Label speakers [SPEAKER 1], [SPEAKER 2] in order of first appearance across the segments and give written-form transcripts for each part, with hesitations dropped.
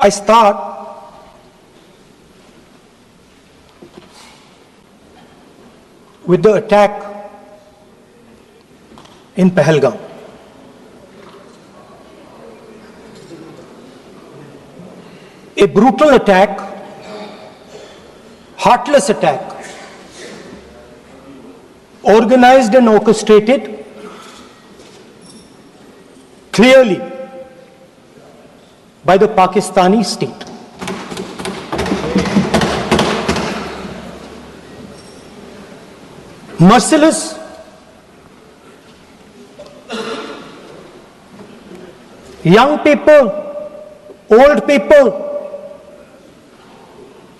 [SPEAKER 1] I start with the attack in Pahalgam. A brutal attack, heartless attack, organized and orchestrated clearly by the Pakistani state. Merciless, young people, old people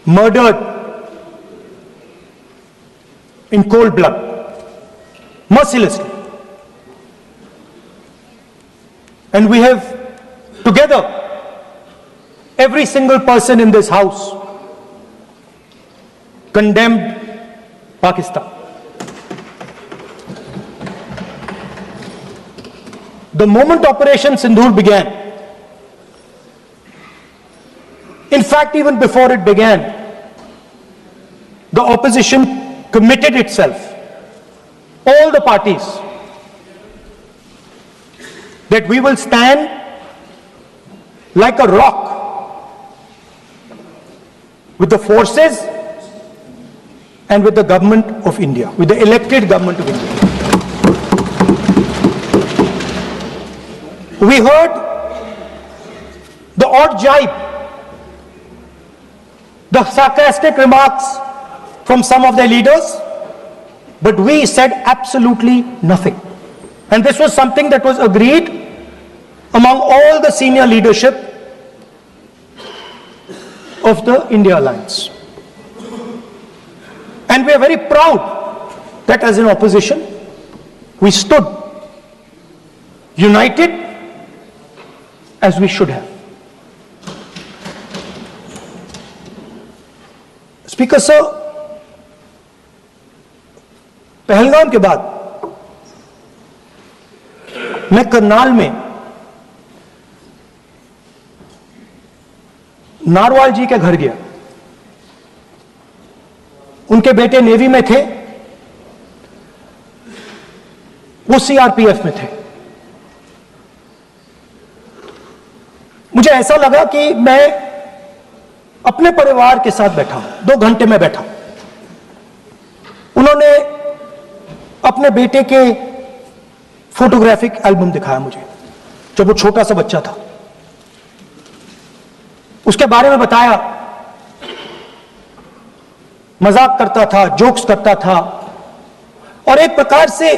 [SPEAKER 1] murdered in cold blood, mercilessly. And we have together, every single person in this house condemned Pakistan. The moment Operation Sindoor began, in fact, even before it began, the opposition committed itself, all the parties, that we will stand like a rock with the forces and with the government of India, with the elected government of India. We heard the odd jibe, the sarcastic remarks from some of their leaders, but we said absolutely nothing. And this was something that was agreed among all the senior leadership of the India Alliance. And we are very proud that as an opposition, we stood united as we should have. Speaker sir, Pahalgam के बाद मैं करनाल में narwhal जी के घर गया। उनके बेटे navy में थे, वो सीआरपीएफ में थे। मुझे ऐसा लगा कि मैं अपने परिवार के साथ बैठा हूं। 2 घंटे में बैठा। उन्होंने अपने बेटे के फोटोग्राफिक एल्बम दिखाया मुझे, जब वो छोटा सा बच्चा था। उसके बारे में बताया, मजाक करता था, जोक्स करता था, और एक प्रकार से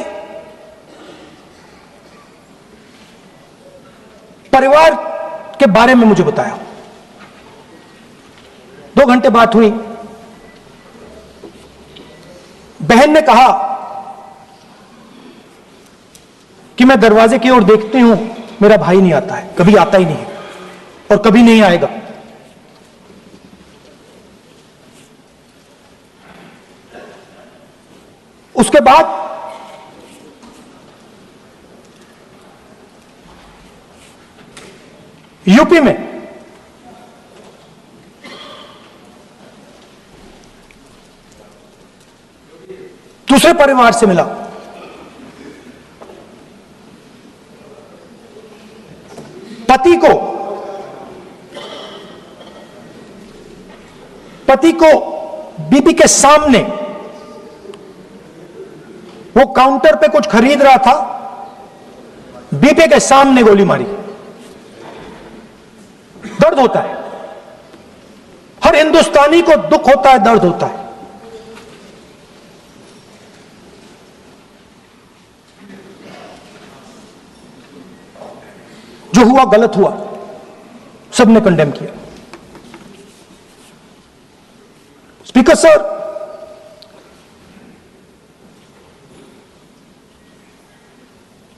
[SPEAKER 1] परिवार के बारे में मुझे बताया। 2 घंटे बात हुई। बहन ने कहा कि मैं दरवाजे की ओर देखती हूं, मेरा भाई नहीं आता है, कभी आता ही नहीं है और कभी नहीं आएगा। उसके बाद यूपी में दूसरे परिवार से मिला। पति को बीबी के सामने, वो काउंटर पे कुछ खरीद रहा था, बीबी के सामने गोली मारी। दर्द होता है, हर हिंदुस्तानी को दुख होता है, दर्द होता है। जो हुआ गलत हुआ, सबने कंडेम किया। स्पीकर सर,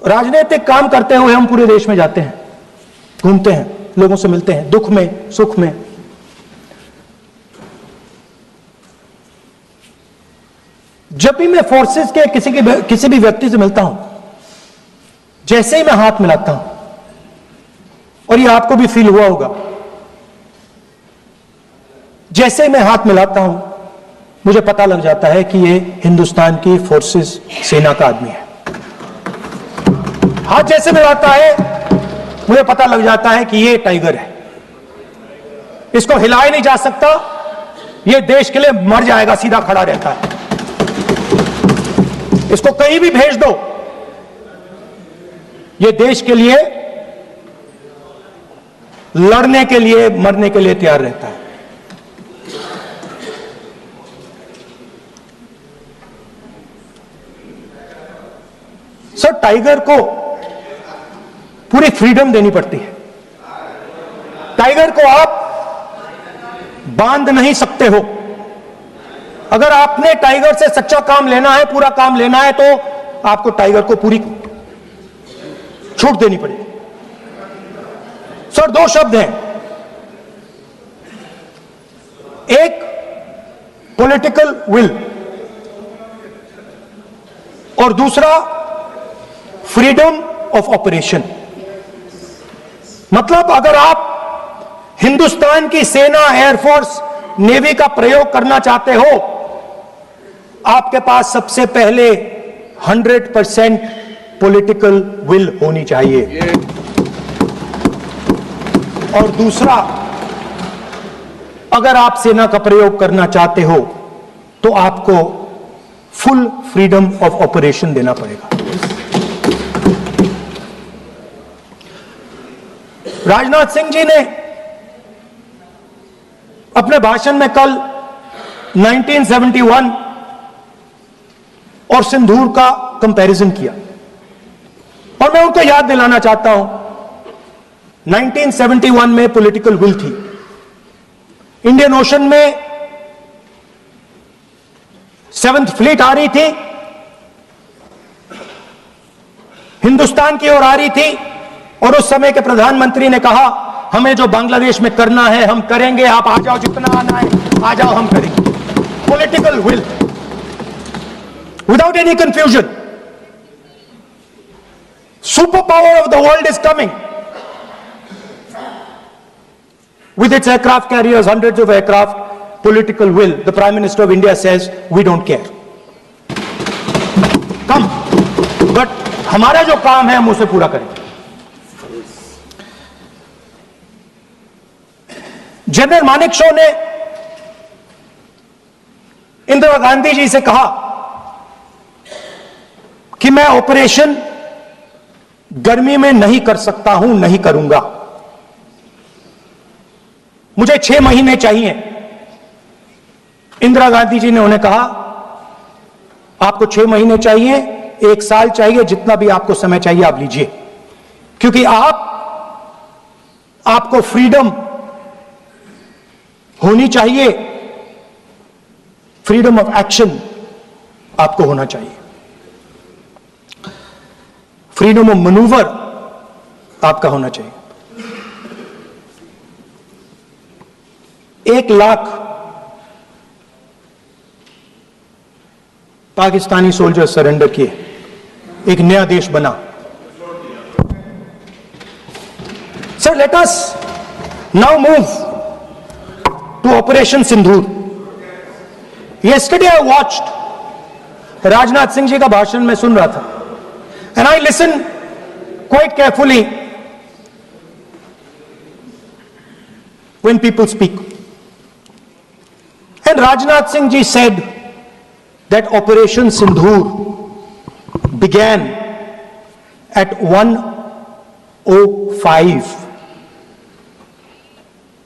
[SPEAKER 1] राजनीतिक काम करते हुए हम पूरे देश में जाते हैं, घूमते हैं, लोगों से मिलते हैं, दुख में, सुख में। जब भी मैं फोर्सेस के किसी भी व्यक्ति से मिलता हूं, जैसे ही मैं हाथ मिलाता हूं, और ये आपको भी फील हुआ होगा, जैसे मैं हाथ मिलाता हूं मुझे पता लग जाता है कि ये हिंदुस्तान की फोर्सेस सेना का आदमी है। हाथ जैसे मिलाता है मुझे पता लग जाता है कि ये टाइगर है, इसको हिलाया नहीं जा सकता, ये देश के लिए मर जाएगा, सीधा खड़ा रहता है। इसको कहीं भी भेज दो, ये देश के लिए लड़ने के लिए, मरने के लिए तैयार रहता है। सर, टाइगर को पूरी फ्रीडम देनी पड़ती है। टाइगर को आप बांध नहीं सकते हो। अगर आपने टाइगर से सच्चा काम लेना है, पूरा काम लेना है, तो आपको टाइगर को पूरी छूट देनी पड़ेगी। सर, दो शब्द हैं, एक पॉलिटिकल विल और दूसरा फ्रीडम ऑफ ऑपरेशन। मतलब अगर आप हिंदुस्तान की सेना, एयरफोर्स, नेवी का प्रयोग करना चाहते हो, आपके पास सबसे पहले 100% पॉलिटिकल विल होनी चाहिए, और दूसरा, अगर आप सेना का प्रयोग करना चाहते हो तो आपको फुल फ्रीडम ऑफ ऑपरेशन देना पड़ेगा। राजनाथ सिंह जी ने अपने भाषण में कल 1971 और सिंदूर का कंपैरिजन किया, और मैं उनको याद दिलाना चाहता हूं, 1971 में पॉलिटिकल विल थी। इंडियन ओशन में 7th फ्लीट आ रही थी, हिंदुस्तान की ओर आ रही थी, और उस समय के प्रधानमंत्री ने कहा, हमें जो बांग्लादेश में करना है हम करेंगे, आप आ जाओ, जितना आना है आ जाओ, हम करेंगे। Political will, without any confusion. Super power of the world is coming with its aircraft carriers, hundreds of aircraft, political will. The Prime Minister of India says, we don't care. Come. But हमारा जो काम है हम उसे पूरा करेंगे। General Manekshaw ने इंदिरा गांधी जी से कहा कि मैं ऑपरेशन गर्मी में नहीं कर सकता हूं, नहीं करूंगा, मुझे 6 महीने चाहिए। इंदिरा गांधी जी ने उन्हें कहा, आपको 6 महीने चाहिए, 1 साल चाहिए, जितना भी आपको समय चाहिए आप लीजिए, क्योंकि आपको फ्रीडम होनी चाहिए, फ्रीडम ऑफ एक्शन आपको होना चाहिए, फ्रीडम ऑफ मैनूवर आपका होना चाहिए। 1 लाख पाकिस्तानी सोल्जर सरेंडर किए, एक नया देश बना। Sir, let us now move to operation Sindoor. Yesterday I watched, Rajnath Singh ji का भाषण मैं सुन रहा था, and I listen quite carefully when people speak. And Rajnath Singh ji said that Operation Sindoor began at 1:05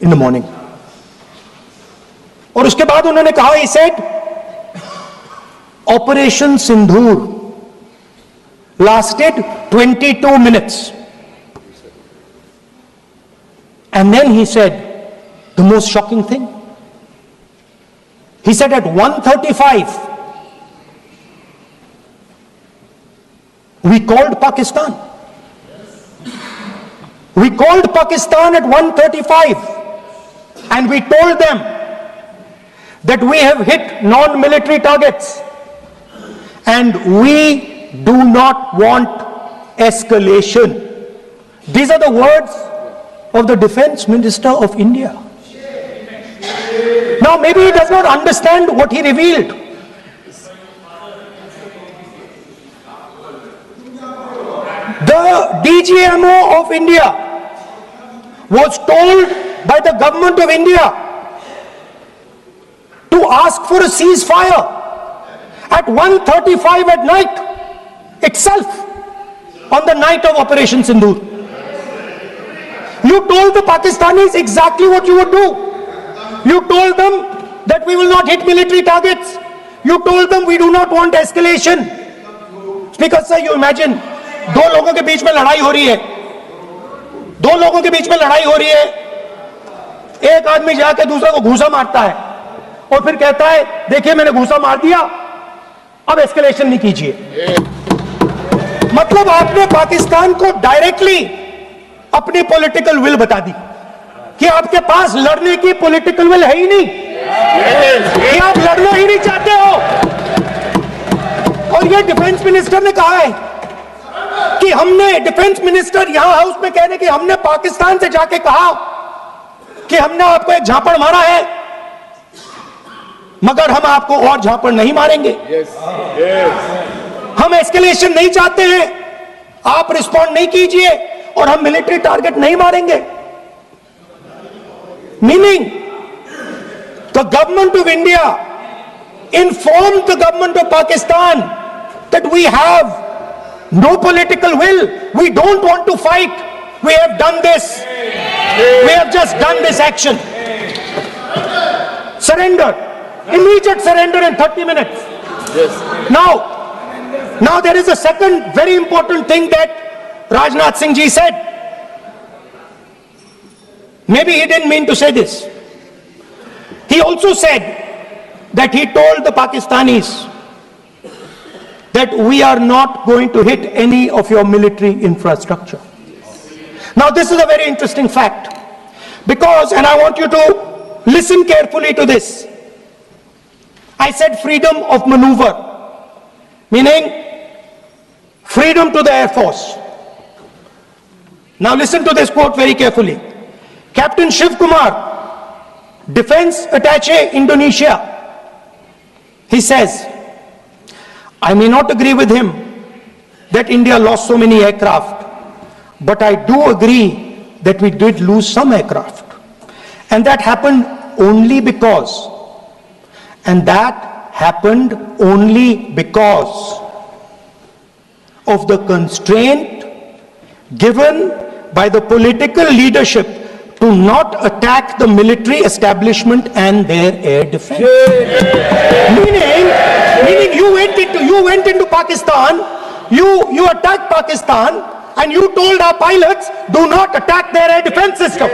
[SPEAKER 1] in the morning. और उसके बाद उन्होंने कहा, he said Operation Sindoor lasted 22 minutes. And then he said the most shocking thing. He said at 1:35 we called Pakistan. We called Pakistan at 1:35 and we told them that we have hit non-military targets and we do not want escalation. These are the words of the Defense Minister of India. Now maybe he does not understand what he revealed. The DGMO of India was told by the government of India to ask for a ceasefire at 1:35 at night itself, on the night of Operation Sindoor. You told the Pakistanis exactly what you would do. You told them that we will not hit military targets. You told them we do not want escalation. Speaker sir, you imagine, दो लोगों के बीच में लड़ाई हो रही है, दो लोगों के बीच में लड़ाई हो रही है, एक आदमी जाके दूसरे को घूसा मारता है और फिर कहता है देखिए मैंने घूसा मार दिया, अब एस्केलेशन नहीं कीजिए। मतलब आपने पाकिस्तान को डायरेक्टली अपनी पॉलिटिकल विल बता दी कि आपके पास लड़ने की पॉलिटिकल विल है ही नहीं, कि आप लड़ना ही नहीं चाहते हो। और ये डिफेंस मिनिस्टर ने कहा है कि हमने, डिफेंस मिनिस्टर यहां हाउस में कह रहे कि हमने पाकिस्तान से जाके कहा कि हमने आपको एक झापड़ मारा है, मगर हम आपको और झापड़ नहीं मारेंगे। हम एस्केलेशन नहीं चाहते हैं, आप रिस्पॉन्ड नहीं कीजिए और हम मिलिट्री टारगेट नहीं मारेंगे। Meaning the government of India informed the government of Pakistan that we have no political will, we don't want to fight, we have done this, we have just done this action. Surrender, immediate surrender in 30 minutes. Now there is a second very important thing that Rajnath Singh ji said. Maybe he didn't mean to say this. He also said that he told the Pakistanis that we are not going to hit any of your military infrastructure. Now this is a very interesting fact, because, and I want you to listen carefully to this, I said freedom of maneuver, meaning freedom to the Air Force. Now listen to this quote very carefully. Captain Shiv Kumar, Defense Attaché, Indonesia, he says, I may not agree with him that India lost so many aircraft, but I do agree that we did lose some aircraft. And that happened only because, of the constraint given by the political leadership to not attack the military establishment and their air defense. Meaning you went into Pakistan, you attacked Pakistan, and you told our pilots, do not attack their air defense system.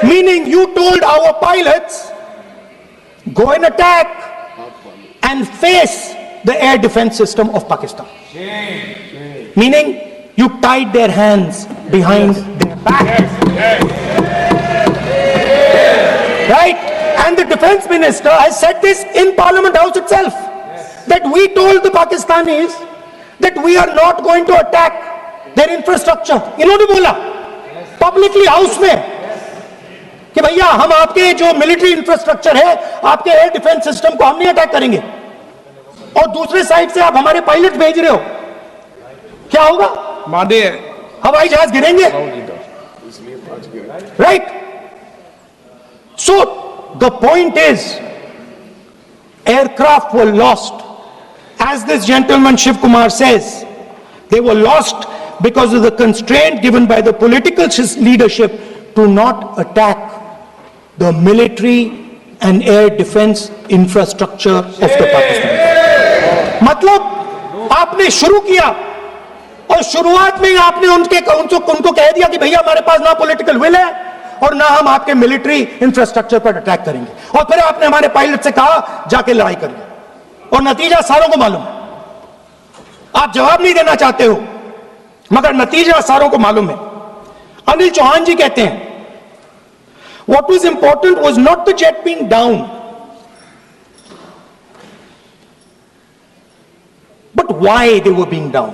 [SPEAKER 1] Meaning you told our pilots, go and attack and face the air defense system of Pakistan. Meaning you tied their hands behind their back. Right? And the defense minister has said this in Parliament House itself, that we told the Pakistanis that we are not going to attack their infrastructure. इन्होंने बोला publicly house में कि भैया हम आपके जो military infrastructure है, आपके एयर डिफेंस सिस्टम को हम नहीं अटैक करेंगे, और दूसरे साइड से आप हमारे पायलट भेज रहे हो, क्या होगा? हवाई जहाज गिरेंगे, right? So the point is, aircraft were lost, as this gentleman Shiv Kumar says, they were lost because of the constraint given by the political leadership to not attack the military and air defense infrastructure of the Pakistan. मतलब आपने शुरू किया और शुरुआत में ही आपने उनको कह दिया कि भैया हमारे पास ना पॉलिटिकल विल है और ना हम आपके मिलिट्री इंफ्रास्ट्रक्चर पर अटैक करेंगे, और फिर आपने हमारे पायलट से कहा जाके लड़ाई करिए, और नतीजा सारों को मालूम है। आप जवाब नहीं देना चाहते हो, मगर नतीजा सारों को मालूम है। अनिल चौहान जी कहते हैं, what was important was not the jet being down, but why they were being down.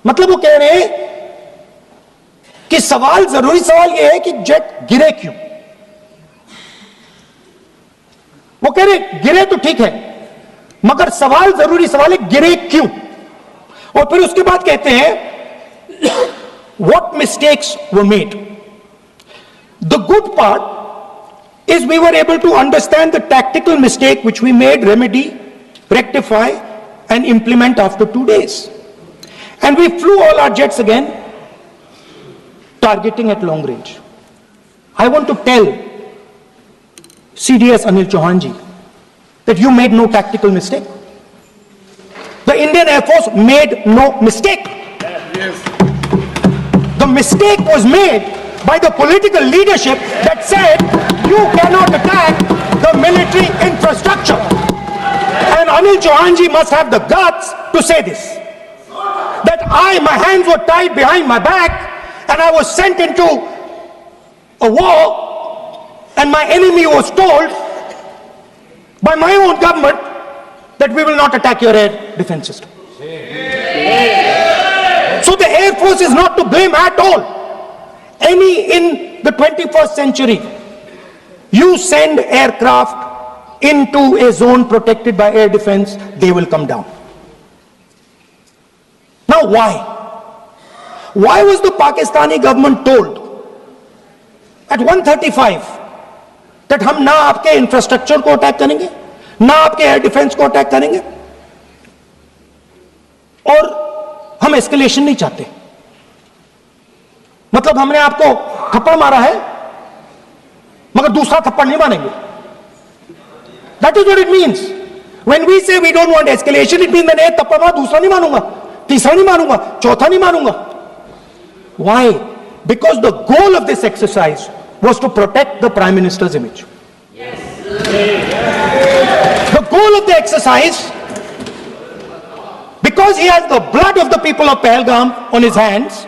[SPEAKER 1] मतलब वो कह रहे हैं कि जरूरी सवाल यह है कि जेट गिरे क्यों, वो कह रहे गिरे तो ठीक है, मगर सवाल जरूरी सवाल है गिरे क्यों? और फिर उसके बाद कहते हैं what mistakes were made. The good part is we were able to understand the tactical mistake which we made, remedy, rectify and implement after 2 days. And we flew all our jets again, targeting at long range. I want to tell CDS Anil Chauhan ji that you made no tactical mistake. The Indian Air Force made no mistake. Yes. The mistake was made by the political leadership that said you cannot attack the military infrastructure. And Anil Chauhan ji must have the guts to say this. That my hands were tied behind my back and I was sent into a war and my enemy was told by my own government that we will not attack your air defense system. So the Air Force is not to blame at all. In the 21st century, you send aircraft into a zone protected by air defense, they will come down. Now why? Why was the Pakistani government told at 1:35 that हम ना आपके infrastructure को attack करेंगे, ना आपके air defence को attack करेंगे, और हम एस्केलेशन नहीं चाहते? मतलब हमने आपको थप्पड़ मारा है मगर दूसरा थप्पड़ नहीं मारेंगे. That is what it means. When we say we don't want escalation, it means मैंने एक थप्पड़ मारा, दूसरा नहीं मारूंगा, तीसरा नहीं मारूंगा, चौथा नहीं मारूंगा. Why? Because the goal of this exercise was to protect the Prime Minister's image. Yes. The goal of the exercise, because he has the blood of the people of Pahalgam on his hands,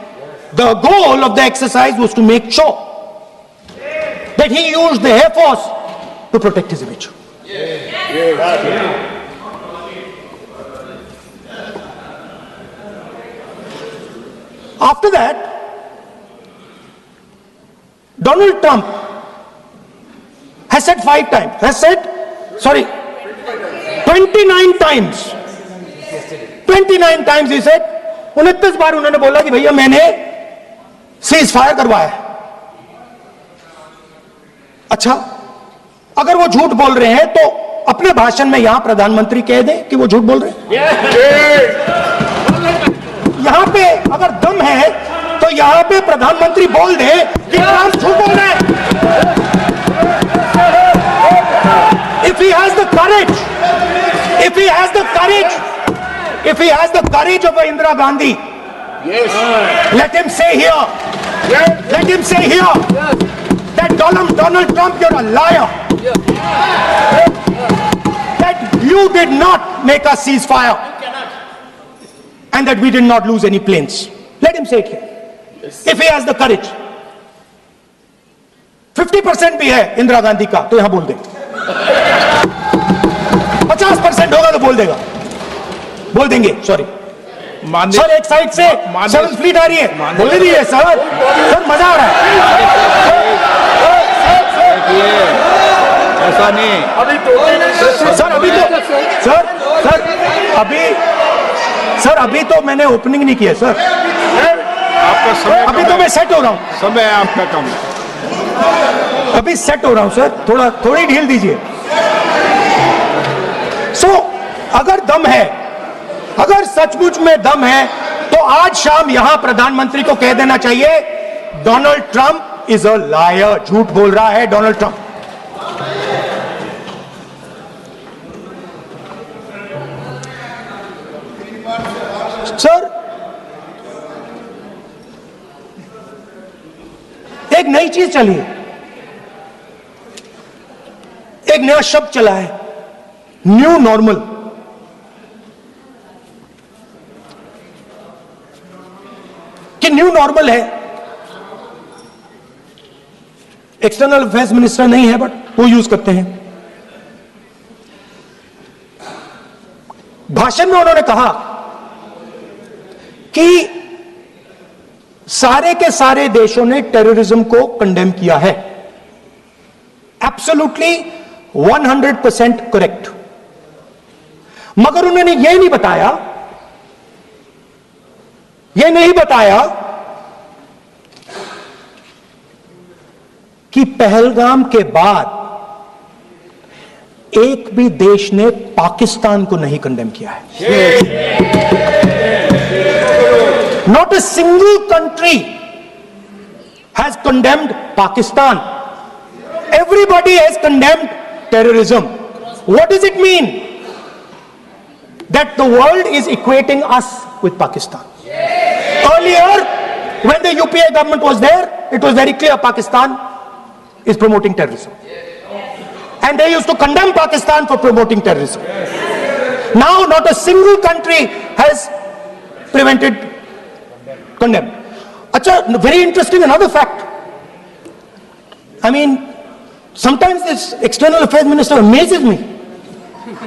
[SPEAKER 1] the goal of the exercise was to make sure that he used the Air Force to protect his image. After that, Donald Trump has said 29 times. 29 times he said, 29 बार उन्होंने बोला कि भैया मैंने cease fire करवाया. अच्छा, अगर वो झूठ बोल रहे हैं तो अपने भाषण में यहां प्रधानमंत्री कह दें कि वो झूठ बोल रहे हैं. यहां पे अगर दम है तो यहां पे प्रधानमंत्री बोल दे कि ट्रंप झूठ बोल रहे हैं. If he has the courage, if he has the courage of Indira Gandhi, let him say here, that Donald Trump, you're a liar. That you did not make us ceasefire and that we did not lose any planes. Let him say it here. If he has the courage. 50% भी है इंदिरा गांधी का तो यहां बोल दे. 50% होगा तो बोल देंगे. सॉरी सर, एक साइड से 7th फ्लीट आ रही है, बोल दीजिए सर. मजा आ रहा है.
[SPEAKER 2] ऐसा नहीं
[SPEAKER 1] सर अभी तो मैंने ओपनिंग नहीं किया सर.
[SPEAKER 2] आपका समय
[SPEAKER 1] अभी तो मैं सेट हो रहा हूं.
[SPEAKER 2] समय आपका कम है.
[SPEAKER 1] अभी सेट हो रहा हूं सर, थोड़ी ढील दीजिए. अगर दम है, अगर सचमुच में दम है तो आज शाम यहां प्रधानमंत्री को कह देना चाहिए Donald Trump is a liar. झूठ बोल रहा है डोनाल्ड ट्रंप. सर, एक नई चीज चली है, एक नया शब्द चला है, न्यू नॉर्मल. कि न्यू नॉर्मल है. एक्सटर्नल अफेयर्स मिनिस्टर नहीं है बट वो यूज करते हैं. भाषण में उन्होंने कहा कि सारे के सारे देशों ने टेररिज्म को कंडेम किया है. Absolutely 100% correct. मगर उन्होंने यह नहीं बताया कि पहलगाम के बाद एक भी देश ने पाकिस्तान को नहीं कंडेम किया है। Not a single country has condemned Pakistan. Everybody has condemned terrorism. What does it mean? That the world is equating us with Pakistan. Earlier, when the UPA government was there, it was very clear Pakistan is promoting terrorism. And they used to condemn Pakistan for promoting terrorism. Now, not a single country has condemned. Acha, very interesting, another fact. I mean, sometimes this external affairs minister amazes me.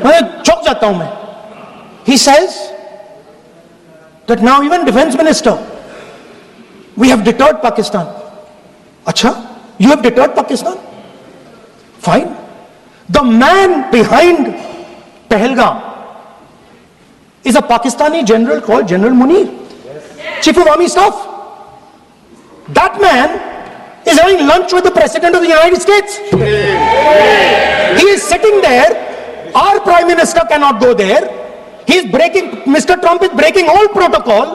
[SPEAKER 1] मैं चौंक जाता हूं मैं. He says that now even defense minister, we have deterred Pakistan. Acha, you have deterred Pakistan? Fine. The man behind Pahalgam is a Pakistani general called General Munir, Chief of Army Staff. That man is having lunch with the President of the United States. He is sitting there. Our Prime Minister cannot go there. Mr. Trump is breaking all protocol,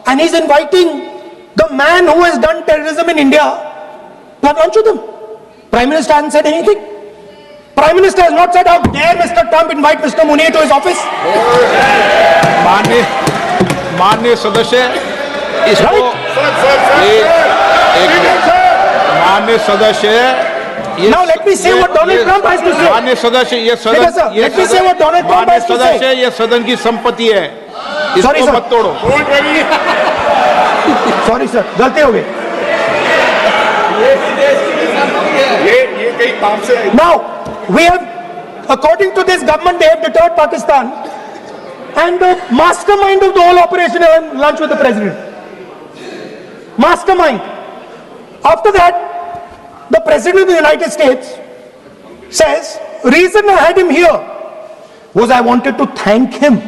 [SPEAKER 1] and he's inviting the man who has done terrorism in India to have lunch with him. Prime Minister hasn't said anything. Prime Minister has not said, how dare Mr. Trump invite Mr. Munir to his office.
[SPEAKER 2] माननीय सदस्य इसको माननीय सदस्य
[SPEAKER 1] Now let me say what Donald Trump has to say.
[SPEAKER 2] माननीय सदस्य ये सदन
[SPEAKER 1] let me say what Donald Trump has to say.
[SPEAKER 2] सदस्य ये सदन की संपत्ति है, इसको मत तोड़ो.
[SPEAKER 1] Sorry sir, गलती हो गई.
[SPEAKER 2] ये कई काम से.
[SPEAKER 1] Now we have, according to this government, they have deterred Pakistan, and the mastermind of the whole operation had lunch with the president. Mastermind. After that, the President of the United States says, reason I had him here was I wanted to thank him.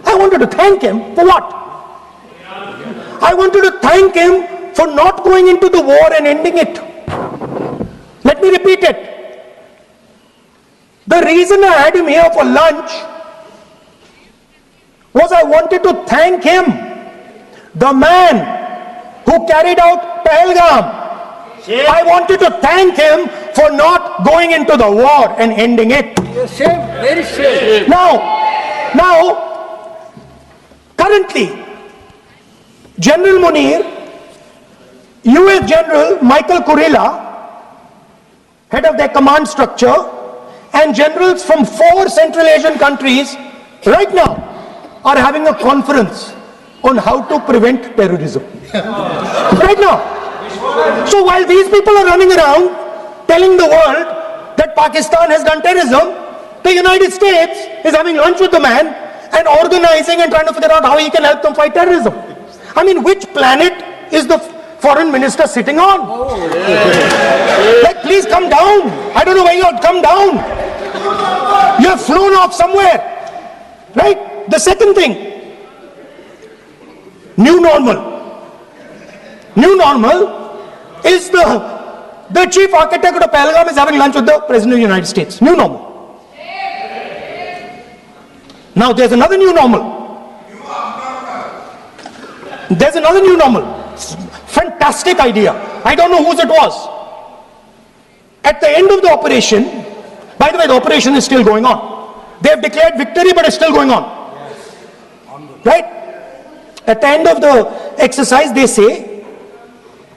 [SPEAKER 1] I wanted to thank him for what? I wanted to thank him for not going into the war and ending it. Let me repeat it. The reason I had him here for lunch was I wanted to thank him, the man who carried out Pahalgam. I wanted to thank him for not going into the war and ending it.
[SPEAKER 3] Very shame.
[SPEAKER 1] Now, currently, General Munir, US General Michael Kurilla, head of their command structure, and generals from 4 Central Asian countries right now are having a conference on how to prevent terrorism. Right now. So while these people are running around telling the world that Pakistan has done terrorism, the United States is having lunch with the man and organizing and trying to figure out how he can help them fight terrorism. I mean, which planet is the foreign minister sitting on? Like, please come down. I don't know where you are. Come down. You have flown off somewhere. Right? The second thing, new normal. New normal is the chief architect of Pahalgam is having lunch with the President of the United States. New normal. Now there's another new normal. There's another new normal. Fantastic idea. I don't know whose it was. At the end of the operation, by the way, the operation is still going on. They have declared victory, but it's still going on. Right? At the end of the exercise, they say,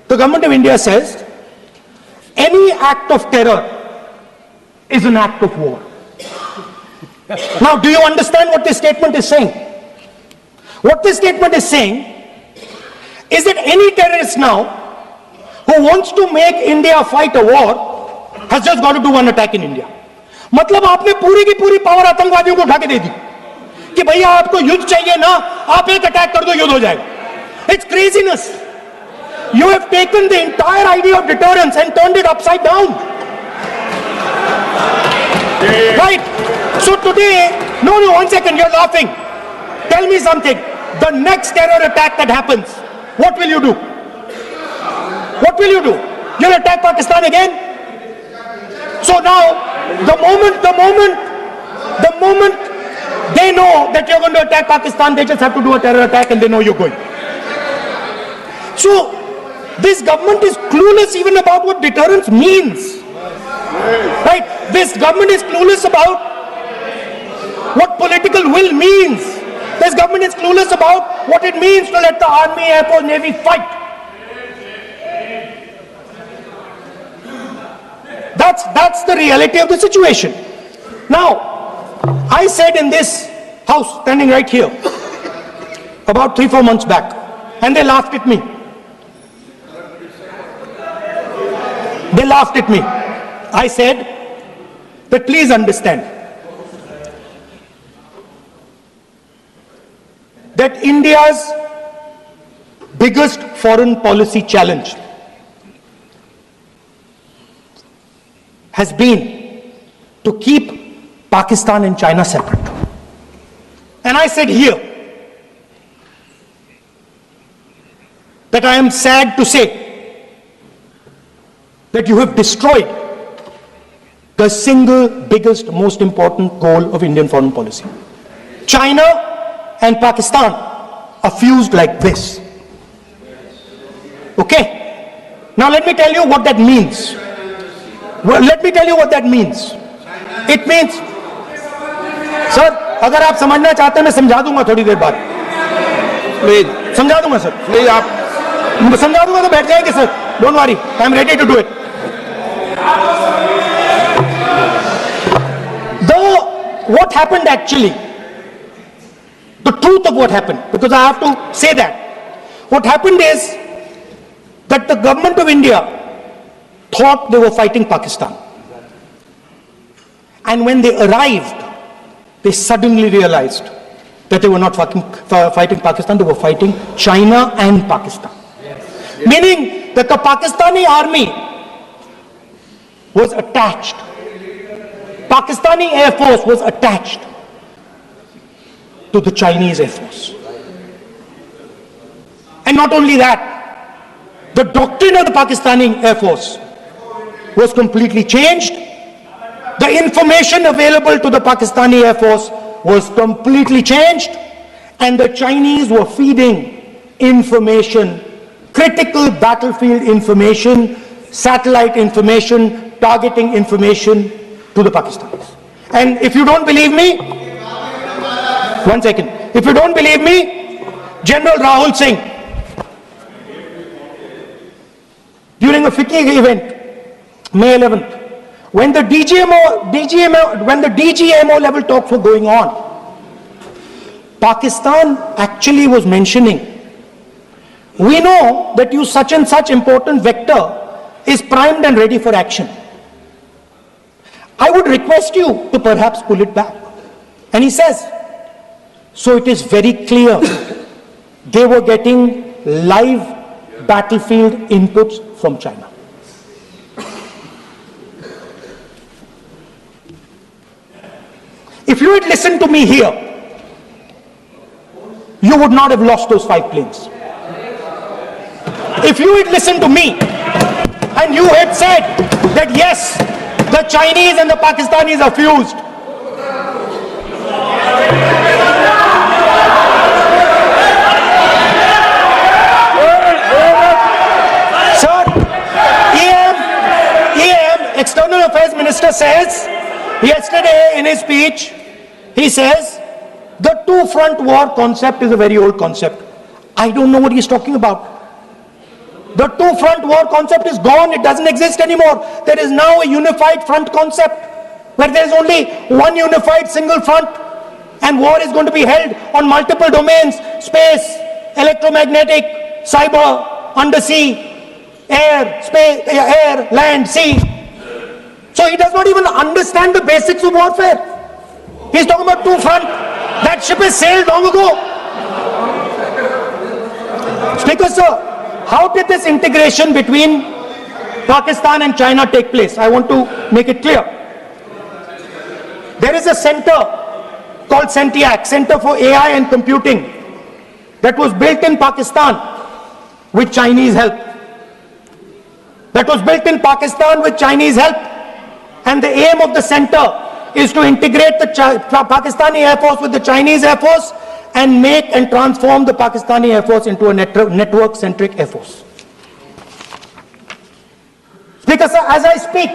[SPEAKER 1] the government of India says, any act of terror is an act of war. Now, do you understand what this statement is saying? What this statement is saying is that any terrorist now who wants to make India fight a war has just got to do one attack in India. मतलब आपने पूरी की पूरी power आतंकवादियों को उठा के दे दी कि भैया आपको युद्ध चाहिए ना, आप एक अटैक कर दो, युद्ध हो जाएगा. It's craziness. You have taken the entire idea of deterrence and turned it upside down. Right? So today, no, one second, you're laughing. Tell me something. The next terror attack that happens, what will you do? What will you do? You'll attack Pakistan again? So now, the moment they know that you're going to attack Pakistan, they just have to do a terror attack and they know you're going. So, this government is clueless even about what deterrence means. Right? This government is clueless about what political will means. This government is clueless about what it means to let the army, air force, navy fight. That's the reality of the situation. Now, I said in this house, standing right here, about 3-4 months back, and they laughed at me. They laughed at me. I said that please understand that India's biggest foreign policy challenge has been to keep Pakistan and China separate. And I said here that I am sad to say that you have destroyed the single biggest, most important goal of Indian foreign policy. China and Pakistan are fused like this. Okay? Now let me tell you what that means. Let me tell you what that means. It means, sir, अगर आप समझना चाहते हैं मैं समझा दूंगा थोड़ी देर बाद.
[SPEAKER 2] प्लीज
[SPEAKER 1] समझा दूंगा सर.
[SPEAKER 2] प्लीज आप
[SPEAKER 1] समझा दूंगा तो बैठ जाएंगे sir. Don't worry, I am ready to do it. What happened actually, the truth of what happened, because I have to say that. What happened is that the government of India thought they were fighting Pakistan. And when they arrived, they suddenly realized that they were not fighting Pakistan, they were fighting China and Pakistan. Meaning that the Pakistani army was attached. Pakistani Air Force was attached to the Chinese Air Force. And not only that, the doctrine of the Pakistani Air Force was completely changed. The information available to the Pakistani Air Force was completely changed, and the Chinese were feeding information, critical battlefield information, satellite information, targeting information to the Pakistanis. And if you don't believe me, one second, if you don't believe me, General Rahul Singh, during a FICCI event, May 11th, when the DGMO level talks were going on, Pakistan actually was mentioning, we know that you such and such important vector is primed and ready for action. I would request you to perhaps pull it back. And he says, so it is very clear they were getting live battlefield inputs from China. If you had listened to me here, you would not have lost those 5 planes. If you had listened to me and you had said that yes, the Chinese and the Pakistanis are fused, sir, EM, External Affairs Minister says, yesterday in his speech, he says, the two-front war concept is a very old concept. I don't know what he's talking about. The two-front war concept is gone. It doesn't exist anymore. There is now a unified front concept where there is only one unified single front, and war is going to be held on multiple domains: space, electromagnetic, cyber, undersea, air, space, air, land, sea. So he does not even understand the basics of warfare. He's talking about two front. That ship has sailed long ago. Speaker sir, how did this integration between Pakistan and China take place? I want to make it clear. There is a center called CENTIAC, Center for AI and Computing, that was built in Pakistan with Chinese help. That was built in Pakistan with Chinese help. And the aim of the center is to integrate the Pakistani Air Force with the Chinese Air Force and make and transform the Pakistani Air Force into a network-centric Air Force. Speaker, sir, as I speak,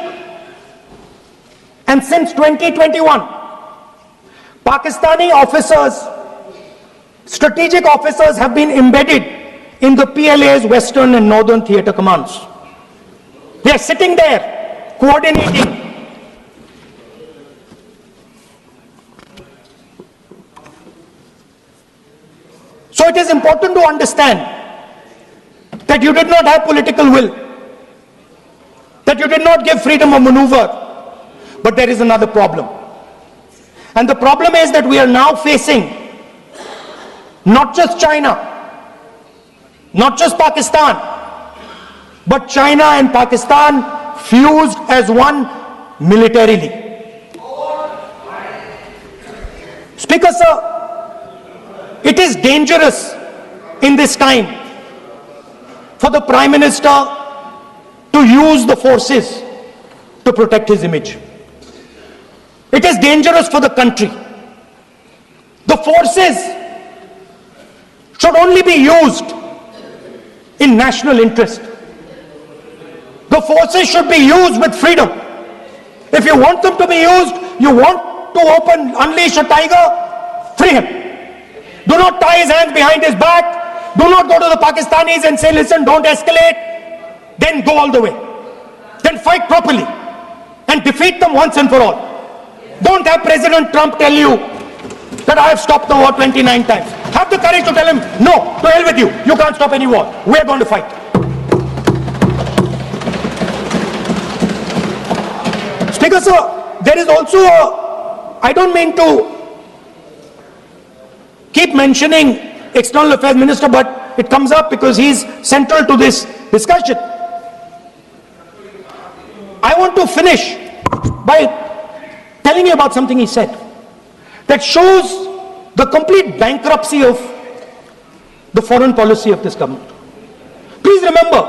[SPEAKER 1] and since 2021, Pakistani officers, strategic officers have been embedded in the PLA's Western and Northern Theatre Commands. They are sitting there, coordinating. So it is important to understand that you did not have political will, that you did not give freedom of maneuver. But there is another problem. And the problem is that we are now facing not just China, not just Pakistan, but China and Pakistan fused as one militarily. Speaker, sir, it is dangerous in this time for the Prime Minister to use the forces to protect his image. It is dangerous for the country. The forces should only be used in national interest. The forces should be used with freedom. If you want them to be used, you want to unleash a tiger, free him. Do not tie his hands behind his back. Do not go to the Pakistanis and say, listen, don't escalate. Then go all the way. Then fight properly and defeat them once and for all. Don't have President Trump tell you that I have stopped the war 29 times. Have the courage to tell him, no, to hell with you. You can't stop any war. We're going to fight. Speaker, sir, there is also I don't mean to keep mentioning External Affairs Minister, but it comes up because he's central to this discussion. I want to finish by telling you about something he said that shows the complete bankruptcy of the foreign policy of this government. Please remember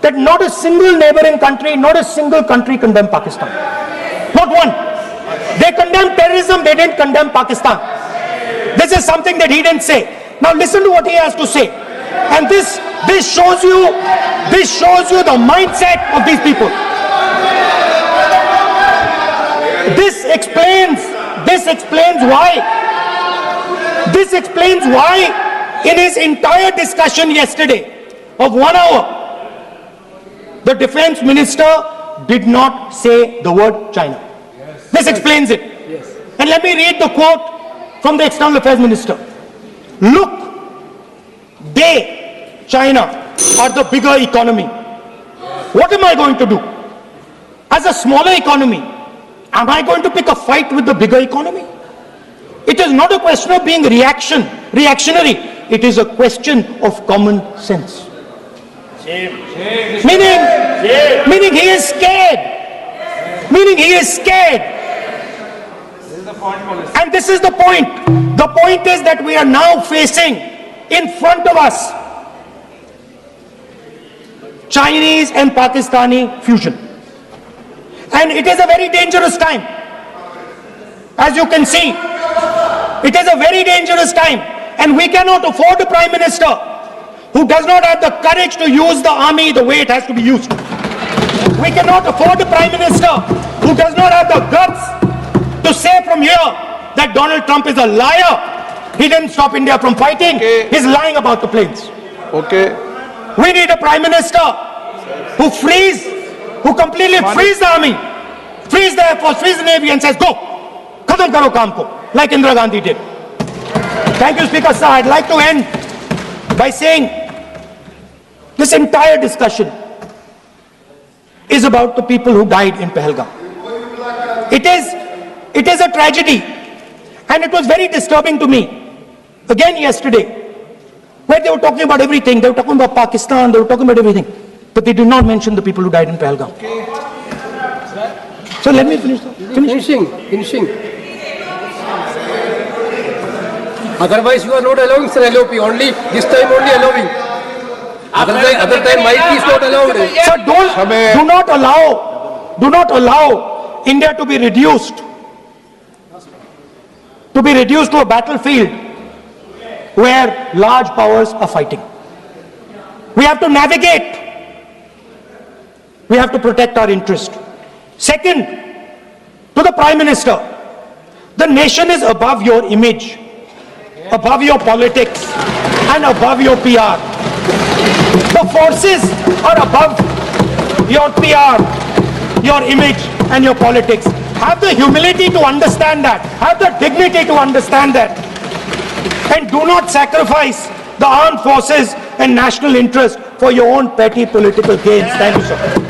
[SPEAKER 1] that not a single neighboring country, not a single country condemned Pakistan. Not one. They condemned terrorism, they didn't condemn Pakistan. This is something that he didn't say. Now listen to what he has to say. And this shows you the mindset of these people. This explains why in his entire discussion yesterday of 1 hour, the defense minister did not say the word China. This explains it. And let me read the quote from the External Affairs Minister. Look, they, China, are the bigger economy. What am I going to do? As a smaller economy, am I going to pick a fight with the bigger economy? It is not a question of being reactionary. It is a question of common sense. Meaning he is scared. Meaning he is scared. And this is the point. The point is that we are now facing in front of us Chinese and Pakistani fusion. And it is a very dangerous time. As you can see, it is a very dangerous time. And we cannot afford a Prime Minister who does not have the courage to use the army the way it has to be used. We cannot afford a Prime Minister who does not have the guts to say from here that Donald Trump is a liar. He didn't stop India from fighting.
[SPEAKER 2] Okay.
[SPEAKER 1] He's lying about the planes.
[SPEAKER 2] Okay.
[SPEAKER 1] We need a Prime Minister who completely frees the army, frees the Air Force, frees the Navy and says, go, khatam karo kaam ko, like Indira Gandhi did. Thank you, Speaker, sir. I'd like to end by saying this entire discussion is about the people who died in Pahalgam. It is a tragedy, and it was very disturbing to me, again yesterday, where they were talking about everything. They were talking about Pakistan, they were talking about everything, but they did not mention the people who died in Pahalgam. So let me finish.
[SPEAKER 3] Finishing. Otherwise, you are not allowing, sir, LOP. Only this time, only allowing. Other time, mic is not allowed.
[SPEAKER 1] Sir, do not allow India to be reduced to a battlefield where large powers are fighting. We have to navigate. We have to protect our interest. Second, to the Prime Minister, the nation is above your image, above your politics, and above your PR. The forces are above your PR, your image, and your politics. Have the humility to understand that. Have the dignity to understand that. And do not sacrifice the armed forces and national interest for your own petty political gains. Thank you, sir.